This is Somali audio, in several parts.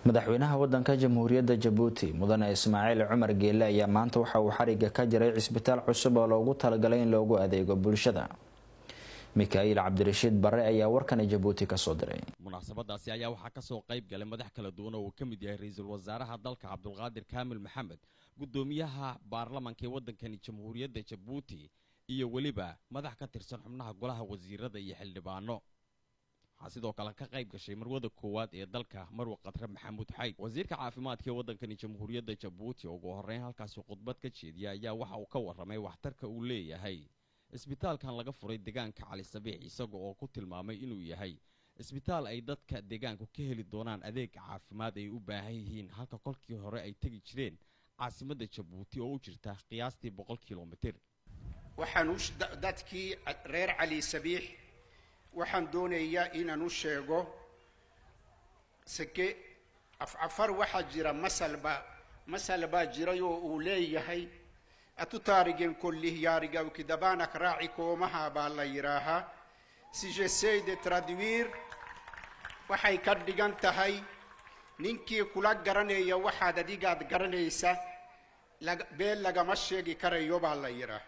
madaxweynaha wadanka jamhuuriyadda Jabuuti mudane Ismaaciil Cumar Geelle ayaa maanta waxa uu xariga ka jiray cisbitaal cusub oo loogu talagalay in loogu adeego bulshada. Mikail Cabdirashiid Barre ayaa warkan Jabuuti ka soo diray. Munaasabadaasi ayaa waxa ka soo qayb galay madax kala duwan oo ka mid yahay ra'iisul wasaaraha dalka Cabdulqaadir Kaamil Maxamed, gudoomiyaha baarlamaanka ee wadanka jamhuuriyadda Jabuuti iyo waliba madax ka tirsan xubnaha golaha wasiirada iyo xildhibaano. sidoo kale ka qayb gashay marwada koowaad ee dalka Marwo Qadre Maxamuud Xayd, wasiirka caafimaadka ee wadanka jamhuuriyadda Jabuuti oo ugu horeyn halkaas khudbad ka jeediyay ayaa waxa uu ka warramay waxtarka uu leeyahay isbitaalkan laga furay deegaanka Cali Sabiix, isagoo oo ku tilmaamay inuu yahay isbitaal ay dadka deegaanku ka heli doonaan adeeg caafimaad ay u baahan yihiin, halka kolkii hore ay tagi jireen caasimadda Jabuuti oo u jirta qiyaastii 100 kiiloomitir. waxaan dadkii reer Cali Sabiix waxaan doonayaa inaan u sheego sake afar waxa jira masalba jirayo uu leeyahay atu taarigen kulli yaariga u kidabana raaci koomaha baa la yiraahaa. Si j'essaie de traduire waxay ka dhigan tahay ninkii kula garanaya waxaad adigaad garanaysa beel lagama sheegi karayo baa la yiraahaa.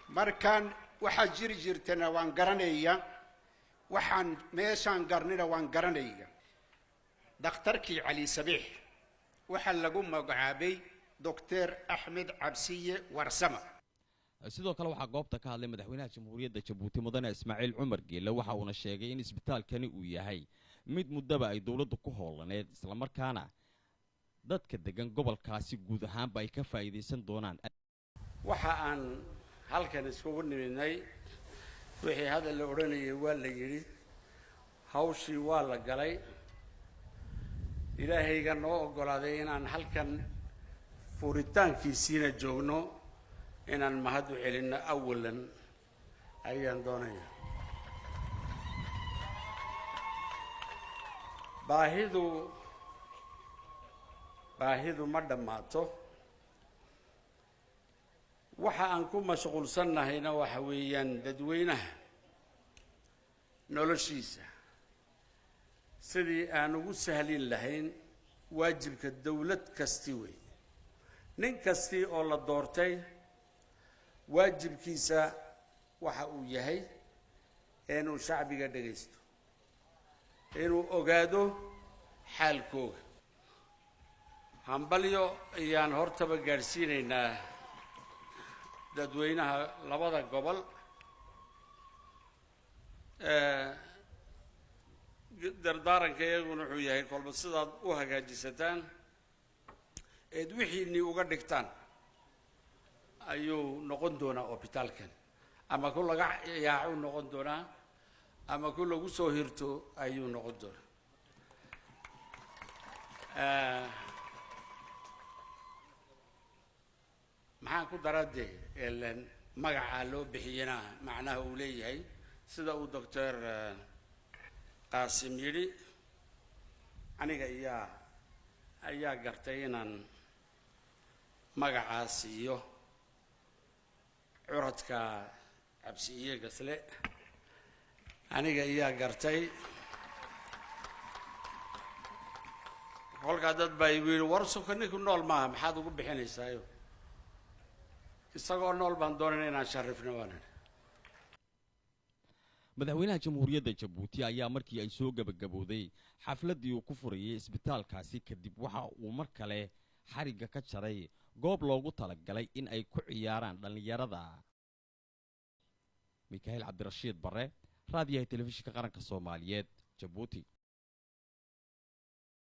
markaan waxa jirtana waan garanaya, waxaan meeshaan garnina waan garanaya. dhakhtarkii Cali Sabiix waxa lagu magacaabay Dr. Ahmed Cabsiye Warsama. sidoo kale waxa goobta ka hadlay madaxweynaha jamhuuriyadda Jabuuti mudane Ismaaciil Cumar Geelle, waxa uu sheegay in isbitaalkani uu yahay mid muddaba ay dawladdu ku hoolaneed, isla markaana dadka degan gobolkaasi guud ahaanba ay ka faa'iideysan doonaan. waxa aan halkan iskugu nimidnay wixii hadda la oranayay waa la yiri, hawshii waa la galay. ilaahayga noo ogolaaday inaan halkan furitaankiisiina joogno, inaan mahad u celinno awalan ayaan doonayaa. baahidu ma dhammaato. waxa aan ku mashquulsannahayna waxa weeyaan dadweynaha noloshiisa sidii aan ugu sahlin lahayn waajibka dawlad kasti wey. nin kasti oo la doortay waajibkiisa waxa uu yahay inuu shacbiga dhagaysto, inuu ogaado xaalkooda. hambalyo ayaan hortaba gaadhsiinaynaa dadweynaha labada gobol. dardaaranka iyaguna wuxuu yahay kolba sidaad u hagaajisataan eed wixiinii uga dhigtaan ayuu noqon doonaa hopitaalkan, ama ku laga yaacu noqon doonaa, ama ku lagu soo hirto ayuu noqon doonaa. maxaan ku daradee magaca loo bixiyana macnaha uu leeyahay sida uu Dr. Qaasim yiri. aniga ayaa gartay inaan magacaas iyo curadka Cabsiye Gasle aniga ayaa gartay. kolka dad baa yiri warsuka ninku nool maaha maxaad ugu bixinaysaayo, isagoo nool baan doonay inaan sharifno waanan. madaxweynaha jamhuuriyadda Jabuuti ayaa markii ay soo gabagabooday xafladii uu ku furayay isbitaalkaasi kadib waxa uu mar kale xariga ka jaray goob loogu talagalay in ay ku ciyaaraan dhalinyarada. Mikail Cabdirashiid Barre, raadiyaha telefishinka qaranka Soomaaliyeed, Jabuuti.